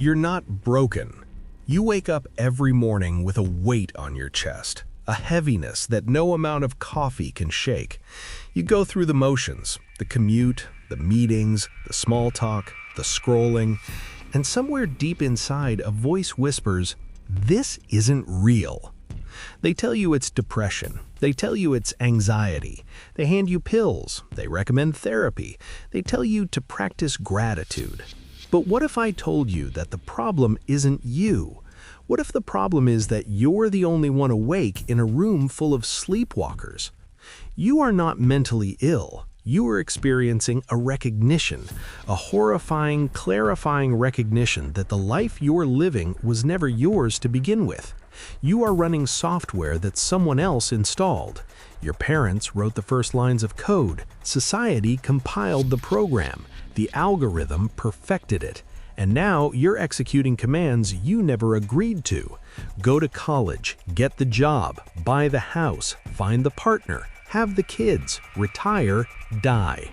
You're not broken. You wake up every morning with a weight on your chest, a heaviness that no amount of coffee can shake. You go through the motions, the commute, the meetings, the small talk, the scrolling, and somewhere deep inside a voice whispers, "This isn't real." They tell you it's depression. They tell you it's anxiety. They hand you pills. They recommend therapy. They tell you to practice gratitude. But what if I told you that the problem isn't you? What if the problem is that you're the only one awake in a room full of sleepwalkers? You are not mentally ill. You are experiencing a recognition, a horrifying, clarifying recognition that the life you're living was never yours to begin with. You are running software that someone else installed. Your parents wrote the first lines of code. Society compiled the program. The algorithm perfected it. And now you're executing commands you never agreed to. Go to college, get the job, buy the house, find the partner, have the kids, retire, die.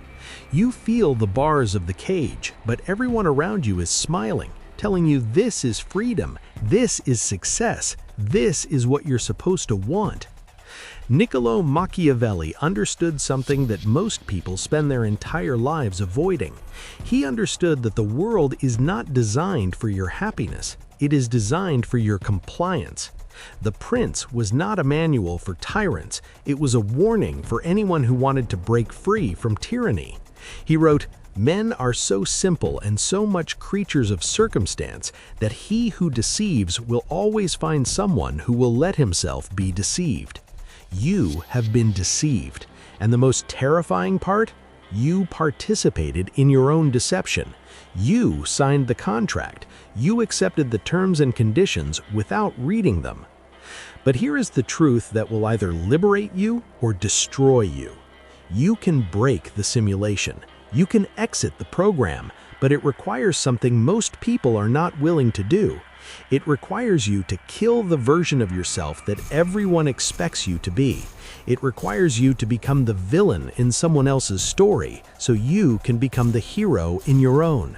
You feel the bars of the cage, but everyone around you is smiling, telling you this is freedom, this is success, this is what you're supposed to want. Niccolo Machiavelli understood something that most people spend their entire lives avoiding. He understood that the world is not designed for your happiness, it is designed for your compliance. The Prince was not a manual for tyrants, it was a warning for anyone who wanted to break free from tyranny. He wrote, "Men are so simple and so much creatures of circumstance that he who deceives will always find someone who will let himself be deceived." You have been deceived, and the most terrifying part? You participated in your own deception. You signed the contract. You accepted the terms and conditions without reading them. But here is the truth that will either liberate you or destroy you. You can break the simulation. You can exit the program, but it requires something most people are not willing to do. It requires you to kill the version of yourself that everyone expects you to be. It requires you to become the villain in someone else's story so you can become the hero in your own.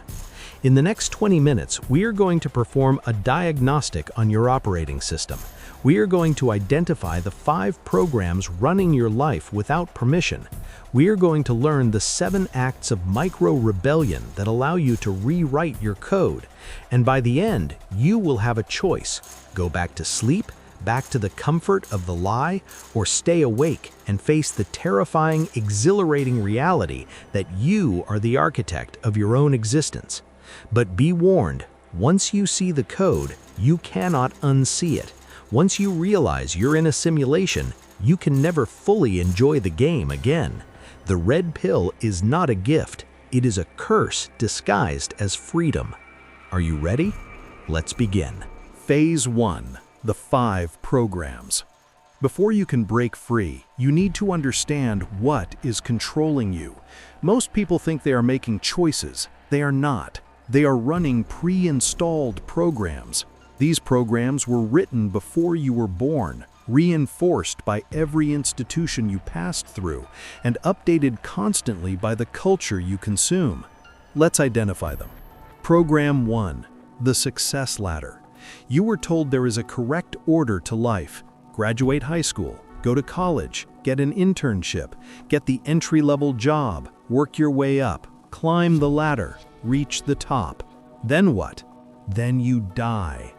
In the next 20 minutes, we are going to perform a diagnostic on your operating system. We are going to identify the 5 programs running your life without permission. We are going to learn the 7 acts of micro-rebellion that allow you to rewrite your code. And by the end, you will have a choice. Go back to sleep, back to the comfort of the lie, or stay awake and face the terrifying, exhilarating reality that you are the architect of your own existence. But be warned, once you see the code, you cannot unsee it. Once you realize you're in a simulation, you can never fully enjoy the game again. The red pill is not a gift, it is a curse disguised as freedom. Are you ready? Let's begin. Phase 1. The 5 programs. Before you can break free, you need to understand what is controlling you. Most people think they are making choices. They are not. They are running pre-installed programs. These programs were written before you were born, reinforced by every institution you passed through, and updated constantly by the culture you consume. Let's identify them. Program 1. The Success Ladder. You were told there is a correct order to life. Graduate high school, go to college, get an internship, get the entry-level job, work your way up, climb the ladder, reach the top. Then what? Then you die.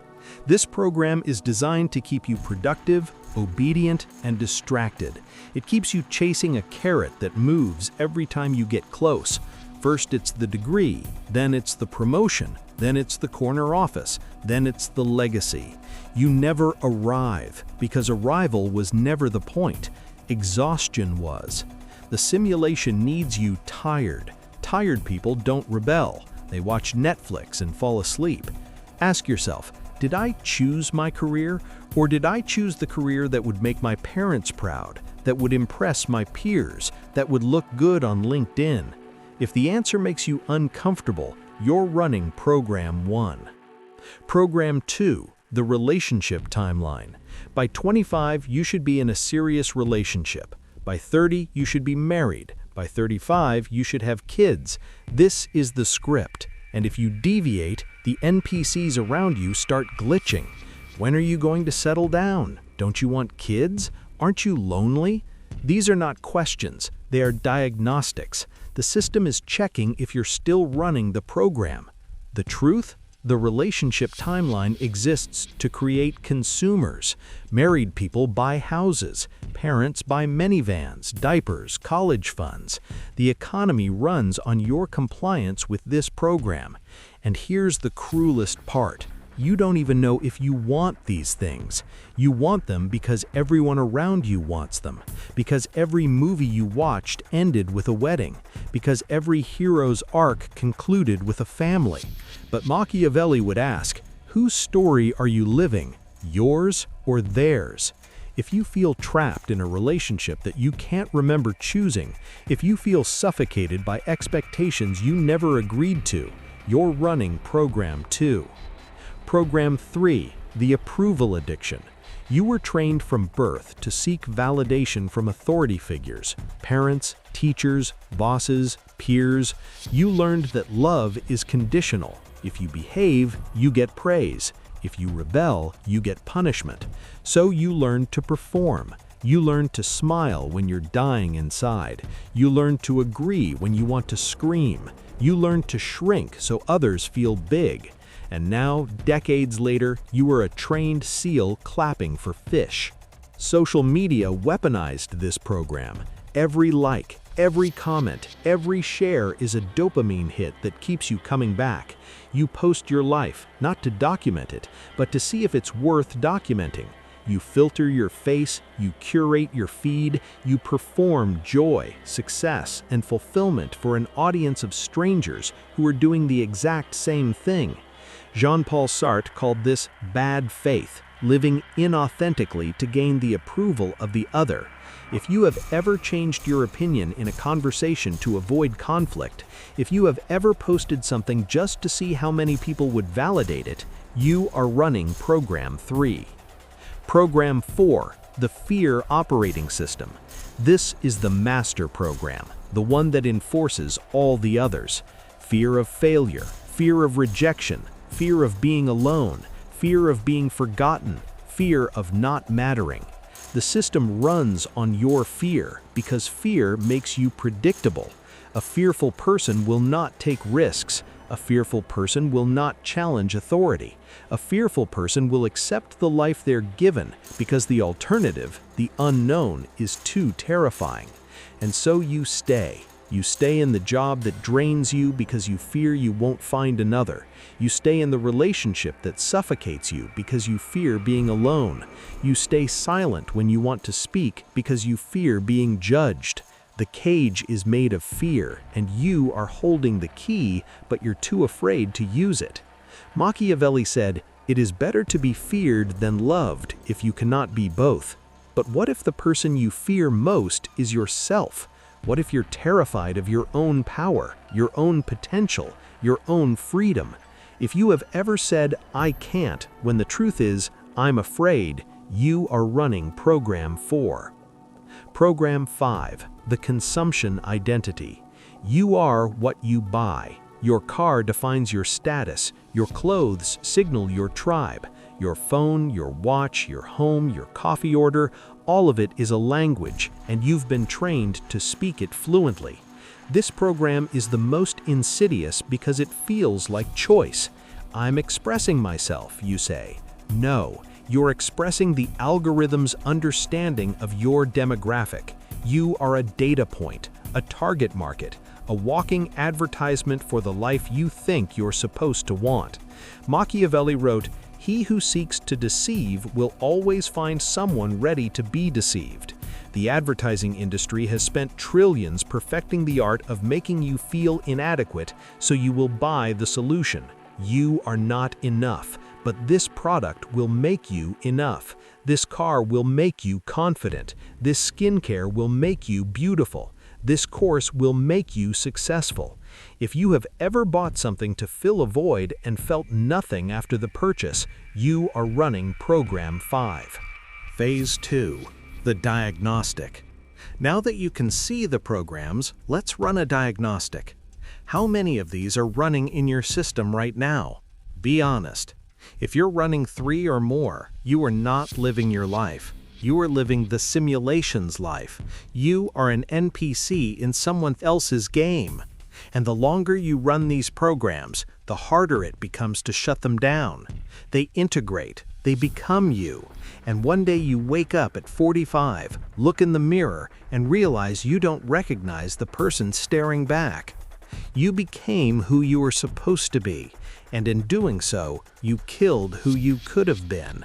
This program is designed to keep you productive, obedient, and distracted. It keeps you chasing a carrot that moves every time you get close. First it's the degree, then it's the promotion, then it's the corner office, then it's the legacy. You never arrive, because arrival was never the point. Exhaustion was. The simulation needs you tired. Tired people don't rebel. They watch Netflix and fall asleep. Ask yourself, did I choose my career, or did I choose the career that would make my parents proud, that would impress my peers, that would look good on LinkedIn? If the answer makes you uncomfortable, you're running Program 1. Program 2, the relationship timeline. By 25, you should be in a serious relationship. By 30, you should be married. By 35, you should have kids. This is the script, and if you deviate, The NPCs around you start glitching. When are you going to settle down? Don't you want kids? Aren't you lonely? These are not questions, they are diagnostics. The system is checking if you're still running the program. The truth? The relationship timeline exists to create consumers. Married people buy houses. Parents buy minivans, diapers, college funds. The economy runs on your compliance with this program. And here's the cruelest part. You don't even know if you want these things. You want them because everyone around you wants them, because every movie you watched ended with a wedding, because every hero's arc concluded with a family. But Machiavelli would ask, whose story are you living, yours or theirs? If you feel trapped in a relationship that you can't remember choosing, if you feel suffocated by expectations you never agreed to, you're running Program 2. Program 3, the approval addiction. You were trained from birth to seek validation from authority figures, parents, teachers, bosses, peers. You learned that love is conditional. If you behave, you get praise. If you rebel, you get punishment. So you learned to perform. You learned to smile when you're dying inside. You learned to agree when you want to scream. You learned to shrink so others feel big. And now, decades later, you are a trained seal clapping for fish. Social media weaponized this program. Every like, every comment, every share is a dopamine hit that keeps you coming back. You post your life, not to document it, but to see if it's worth documenting. You filter your face, you curate your feed, you perform joy, success, and fulfillment for an audience of strangers who are doing the exact same thing. Jean-Paul Sartre called this bad faith, living inauthentically to gain the approval of the other. If you have ever changed your opinion in a conversation to avoid conflict, if you have ever posted something just to see how many people would validate it, you are running Program 3. Program 4, the fear operating system. This is the master program, the one that enforces all the others. Fear of failure, fear of rejection, fear of being alone, fear of being forgotten, fear of not mattering. The system runs on your fear because fear makes you predictable. A fearful person will not take risks. A fearful person will not challenge authority. A fearful person will accept the life they're given because the alternative, the unknown, is too terrifying. And so you stay. You stay in the job that drains you because you fear you won't find another. You stay in the relationship that suffocates you because you fear being alone. You stay silent when you want to speak because you fear being judged. The cage is made of fear, and you are holding the key, but you're too afraid to use it. Machiavelli said, "It is better to be feared than loved if you cannot be both." But what if the person you fear most is yourself? What if you're terrified of your own power, your own potential, your own freedom? If you have ever said, "I can't," when the truth is, "I'm afraid," you are running Program 4. Program 5, the consumption identity. You are what you buy. Your car defines your status. Your clothes signal your tribe. Your phone, your watch, your home, your coffee order, all of it is a language, and you've been trained to speak it fluently. This program is the most insidious because it feels like choice. I'm expressing myself, you say. No, you're expressing the algorithm's understanding of your demographic. You are a data point, a target market, a walking advertisement for the life you think you're supposed to want. Machiavelli wrote, "He who seeks to deceive will always find someone ready to be deceived." The advertising industry has spent trillions perfecting the art of making you feel inadequate, so you will buy the solution. You are not enough, but this product will make you enough. This car will make you confident. This skincare will make you beautiful. This course will make you successful. If you have ever bought something to fill a void and felt nothing after the purchase, you are running Program 5. Phase 2, the diagnostic. Now that you can see the programs, let's run a diagnostic. How many of these are running in your system right now? Be honest. If you're running 3 or more, you are not living your life. You are living the simulation's life. You are an NPC in someone else's game. And the longer you run these programs, the harder it becomes to shut them down. They integrate, they become you. And one day you wake up at 45, look in the mirror, and realize you don't recognize the person staring back. You became who you were supposed to be, and in doing so, you killed who you could have been.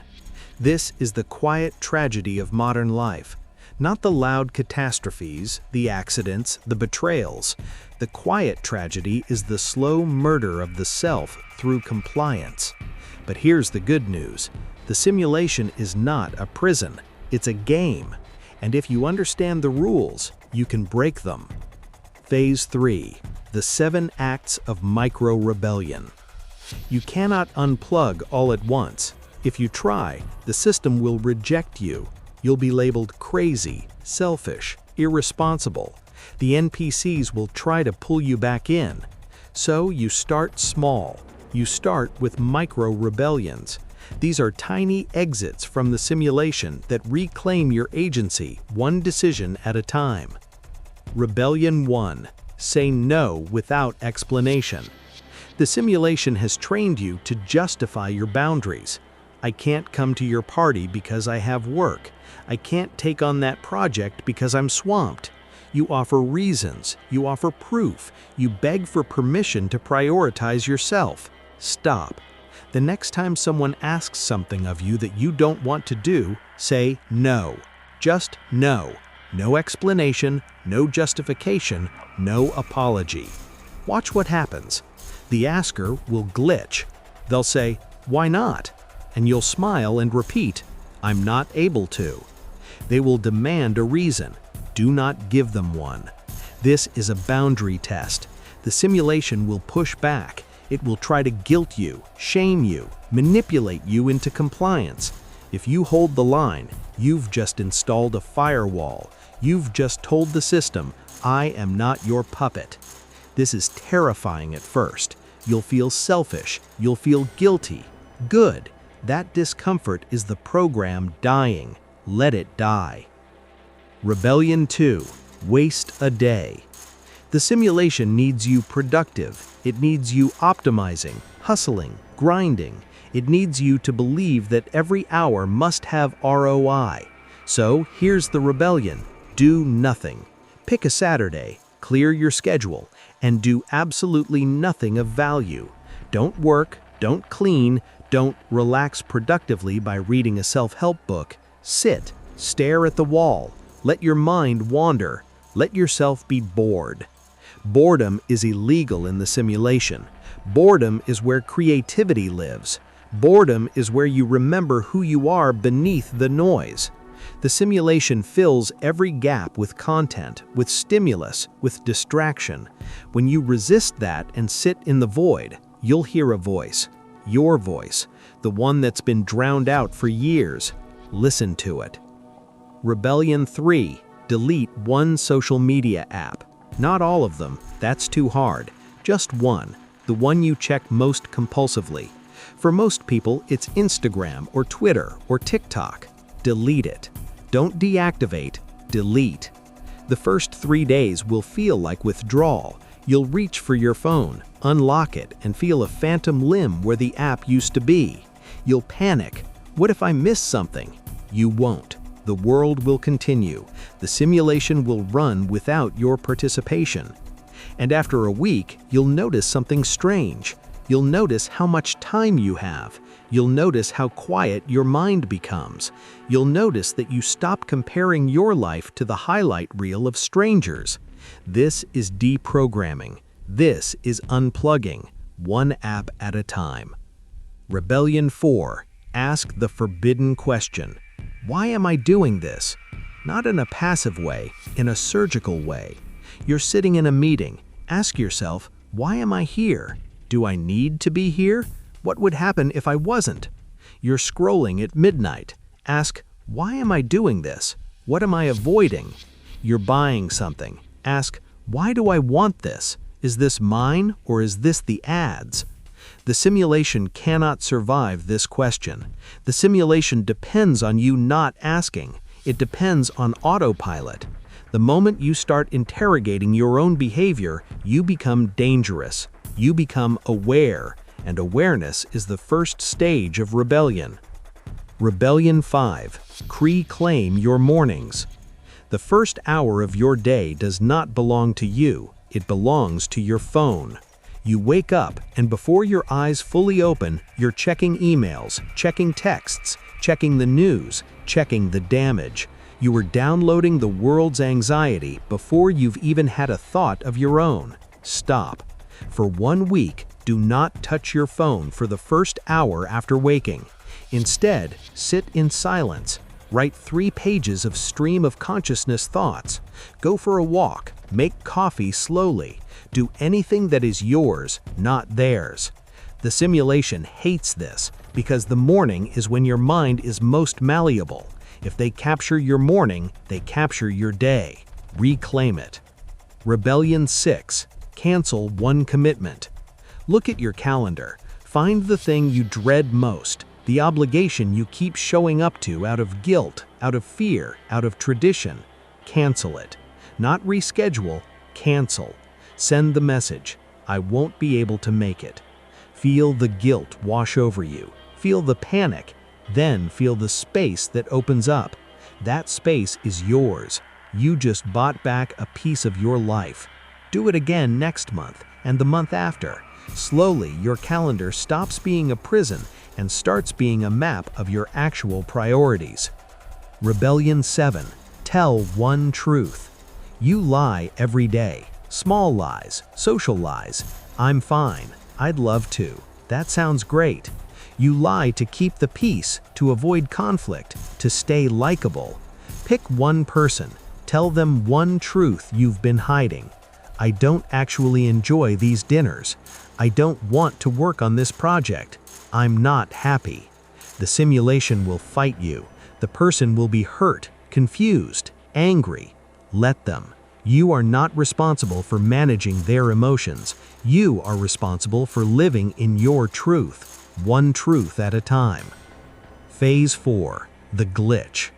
This is the quiet tragedy of modern life. Not the loud catastrophes, the accidents, the betrayals. The quiet tragedy is the slow murder of the self through compliance. But here's the good news. The simulation is not a prison. It's a game. And if you understand the rules, you can break them. Phase 3. The 7 Acts of Micro-Rebellion. You cannot unplug all at once. If you try, the system will reject you. You'll be labeled crazy, selfish, irresponsible. The NPCs will try to pull you back in. So you start small. You start with micro-rebellions. These are tiny exits from the simulation that reclaim your agency one decision at a time. Rebellion 1. Say no without explanation. The simulation has trained you to justify your boundaries. I can't come to your party because I have work. I can't take on that project because I'm swamped. You offer reasons, you offer proof, you beg for permission to prioritize yourself. Stop. The next time someone asks something of you that you don't want to do, say no. Just no. No explanation, no justification, no apology. Watch what happens. The asker will glitch. They'll say, "Why not?" And you'll smile and repeat, "I'm not able to." They will demand a reason. Do not give them one. This is a boundary test. The simulation will push back. It will try to guilt you, shame you, manipulate you into compliance. If you hold the line, you've just installed a firewall. You've just told the system, "I am not your puppet." This is terrifying at first. You'll feel selfish. You'll feel guilty. Good. That discomfort is the program dying. Let it die. Rebellion 2. Waste a day. The simulation needs you productive. It needs you optimizing, hustling, grinding. It needs you to believe that every hour must have ROI. So here's the rebellion. Do nothing. Pick a Saturday, clear your schedule, and do absolutely nothing of value. Don't work, don't clean, don't relax productively by reading a self-help book. Sit, stare at the wall. Let your mind wander. Let yourself be bored. Boredom is illegal in the simulation. Boredom is where creativity lives. Boredom is where you remember who you are beneath the noise. The simulation fills every gap with content, with stimulus, with distraction. When you resist that and sit in the void, you'll hear a voice. Your voice, the one that's been drowned out for years. Listen to it. Rebellion 3. Delete one social media app. Not all of them, that's too hard. Just one, the one you check most compulsively. For most people, it's Instagram or Twitter or TikTok. Delete it. Don't deactivate, delete. The first 3 days will feel like withdrawal. You'll reach for your phone, unlock it, and feel a phantom limb where the app used to be. You'll panic. What if I miss something? You won't. The world will continue. The simulation will run without your participation. And after a week, you'll notice something strange. You'll notice how much time you have. You'll notice how quiet your mind becomes. You'll notice that you stop comparing your life to the highlight reel of strangers. This is deprogramming. This is unplugging, one app at a time. Rebellion 4. Ask the forbidden question. Why am I doing this? Not in a passive way, in a surgical way. You're sitting in a meeting. Ask yourself, why am I here? Do I need to be here? What would happen if I wasn't? You're scrolling at midnight. Ask, why am I doing this? What am I avoiding? You're buying something. Ask, why do I want this? Is this mine or is this the ads? The simulation cannot survive this question. The simulation depends on you not asking. It depends on autopilot. The moment you start interrogating your own behavior, you become dangerous. You become aware, and awareness is the first stage of rebellion. Rebellion 5. Reclaim your mornings. The first hour of your day does not belong to you, it belongs to your phone. You wake up, and before your eyes fully open, you're checking emails, checking texts, checking the news, checking the damage. You are downloading the world's anxiety before you've even had a thought of your own. Stop. For 1 week, do not touch your phone for the first hour after waking. Instead, sit in silence. Write 3 pages of stream of consciousness thoughts. Go for a walk. Make coffee slowly. Do anything that is yours, not theirs. The simulation hates this because the morning is when your mind is most malleable. If they capture your morning, they capture your day. Reclaim it. Rebellion 6. Cancel one commitment. Look at your calendar. Find the thing you dread most, the obligation you keep showing up to out of guilt, out of fear, out of tradition. Cancel it. Not reschedule, cancel. Send the message, I won't be able to make it. Feel the guilt wash over you. Feel the panic. Then feel the space that opens up. That space is yours. You just bought back a piece of your life. Do it again next month and the month after. Slowly, your calendar stops being a prison and starts being a map of your actual priorities. Rebellion 7. Tell one truth. You lie every day. Small lies, social lies. I'm fine. I'd love to. That sounds great. You lie to keep the peace, to avoid conflict, to stay likable. Pick one person. Tell them one truth you've been hiding. I don't actually enjoy these dinners. I don't want to work on this project. I'm not happy. The simulation will fight you. The person will be hurt, confused, angry. Let them. You are not responsible for managing their emotions. You are responsible for living in your truth, one truth at a time. Phase 4. The glitch.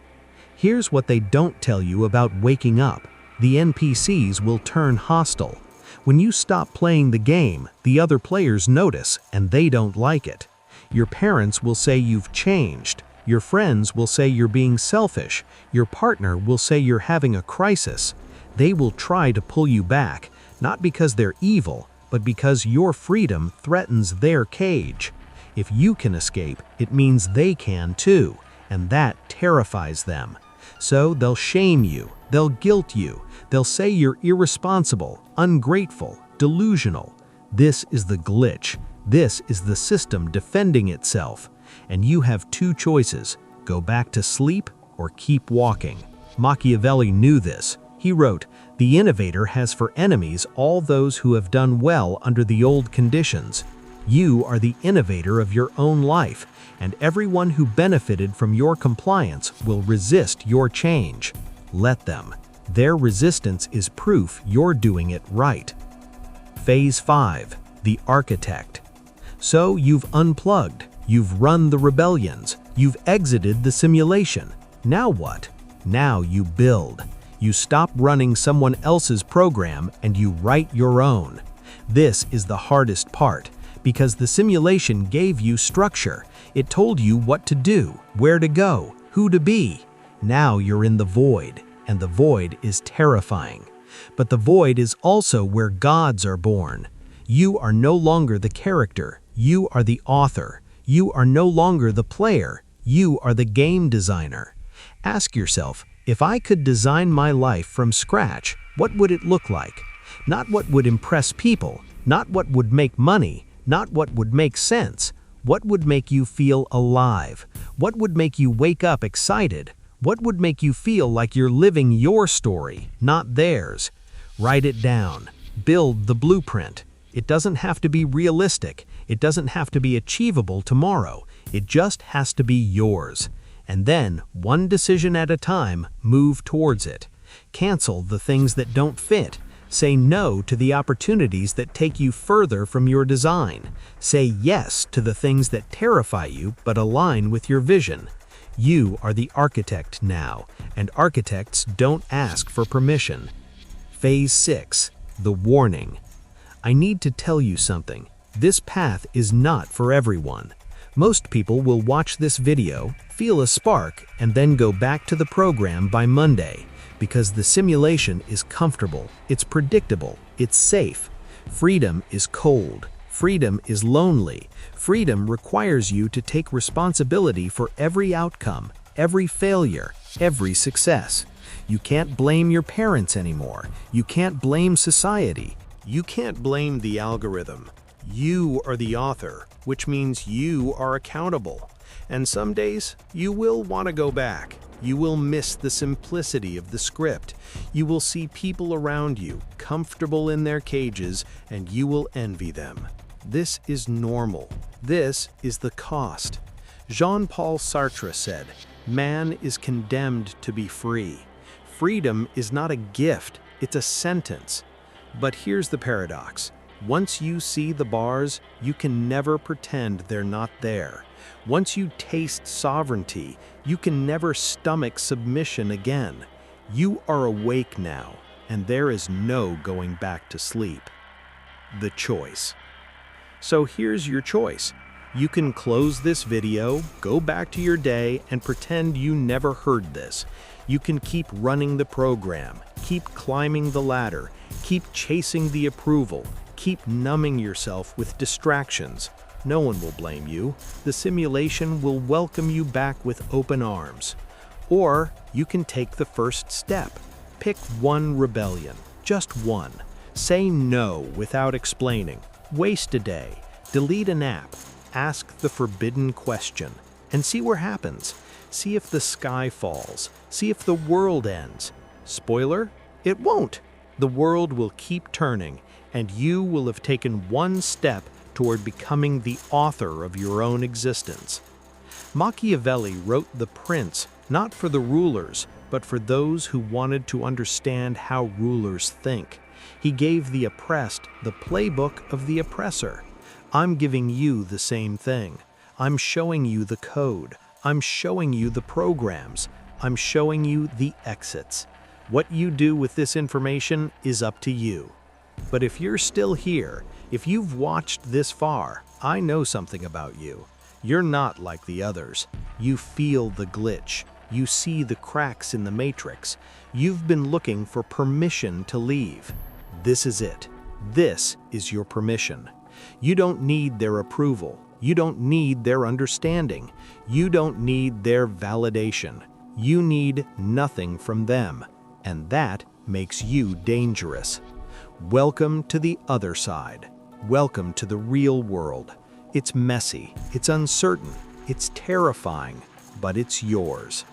Here's what they don't tell you about waking up. The NPCs will turn hostile. When you stop playing the game, the other players notice, and they don't like it. Your parents will say you've changed. Your friends will say you're being selfish. Your partner will say you're having a crisis. They will try to pull you back, not because they're evil, but because your freedom threatens their cage. If you can escape, it means they can too, and that terrifies them. So they'll shame you, they'll guilt you, they'll say you're irresponsible, ungrateful, delusional. This is the glitch. This is the system defending itself. And you have 2 choices: go back to sleep or keep walking. Machiavelli knew this. He wrote, "The innovator has for enemies all those who have done well under the old conditions." You are the innovator of your own life, and everyone who benefited from your compliance will resist your change. Let them. Their resistance is proof you're doing it right. Phase 5. The architect. So you've unplugged, you've run the rebellions, you've exited the simulation. Now what? Now you build. You stop running someone else's program and you write your own. This is the hardest part, because the simulation gave you structure. It told you what to do, where to go, who to be. Now you're in the void, and the void is terrifying. But the void is also where gods are born. You are no longer the character, you are the author. You are no longer the player, you are the game designer. Ask yourself, if I could design my life from scratch, what would it look like? Not what would impress people, not what would make money, not what would make sense. What would make you feel alive? What would make you wake up excited? What would make you feel like you're living your story, not theirs? Write it down. Build the blueprint. It doesn't have to be realistic. It doesn't have to be achievable tomorrow. It just has to be yours. And then, one decision at a time, move towards it. Cancel the things that don't fit. Say no to the opportunities that take you further from your design. Say yes to the things that terrify you but align with your vision. You are the architect now, and architects don't ask for permission. Phase 6. The warning. I need to tell you something. This path is not for everyone. Most people will watch this video, feel a spark, and then go back to the program by Monday, because the simulation is comfortable, it's predictable, it's safe. Freedom is cold. Freedom is lonely. Freedom requires you to take responsibility for every outcome, every failure, every success. You can't blame your parents anymore. You can't blame society. You can't blame the algorithm. You are the author, which means you are accountable. And some days, you will want to go back. You will miss the simplicity of the script. You will see people around you, comfortable in their cages, and you will envy them. This is normal. This is the cost. Jean-Paul Sartre said, "Man is condemned to be free." Freedom is not a gift, it's a sentence. But here's the paradox. Once you see the bars, you can never pretend they're not there. Once you taste sovereignty, you can never stomach submission again. You are awake now, and there is no going back to sleep. The choice. So here's your choice. You can close this video, go back to your day, and pretend you never heard this. You can keep running the program, keep climbing the ladder, keep chasing the approval, keep numbing yourself with distractions. No one will blame you. The simulation will welcome you back with open arms. Or you can take the first step. Pick one rebellion, just one. Say no without explaining. Waste a day. Delete an app. Ask the forbidden question. And see what happens. See if the sky falls. See if the world ends. Spoiler? It won't. The world will keep turning, and you will have taken one step toward becoming the author of your own existence. Machiavelli wrote The Prince not for the rulers, but for those who wanted to understand how rulers think. He gave the oppressed the playbook of the oppressor. I'm giving you the same thing. I'm showing you the code. I'm showing you the programs. I'm showing you the exits. What you do with this information is up to you. But if you're still here, if you've watched this far, I know something about you. You're not like the others. You feel the glitch. You see the cracks in the matrix. You've been looking for permission to leave. This is it. This is your permission. You don't need their approval. You don't need their understanding. You don't need their validation. You need nothing from them. And that makes you dangerous. Welcome to the other side. Welcome to the real world. It's messy, it's uncertain, it's terrifying, but it's yours.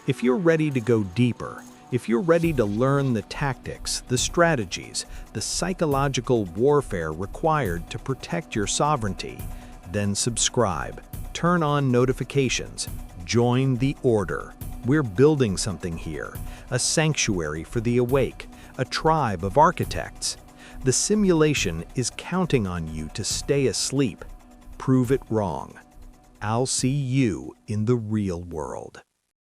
If you're ready to go deeper, if you're ready to learn the tactics, the strategies, the psychological warfare required to protect your sovereignty, then subscribe, turn on notifications, join the order. We're building something here, a sanctuary for the awake, a tribe of architects. The simulation is counting on you to stay asleep. Prove it wrong. I'll see you in the real world.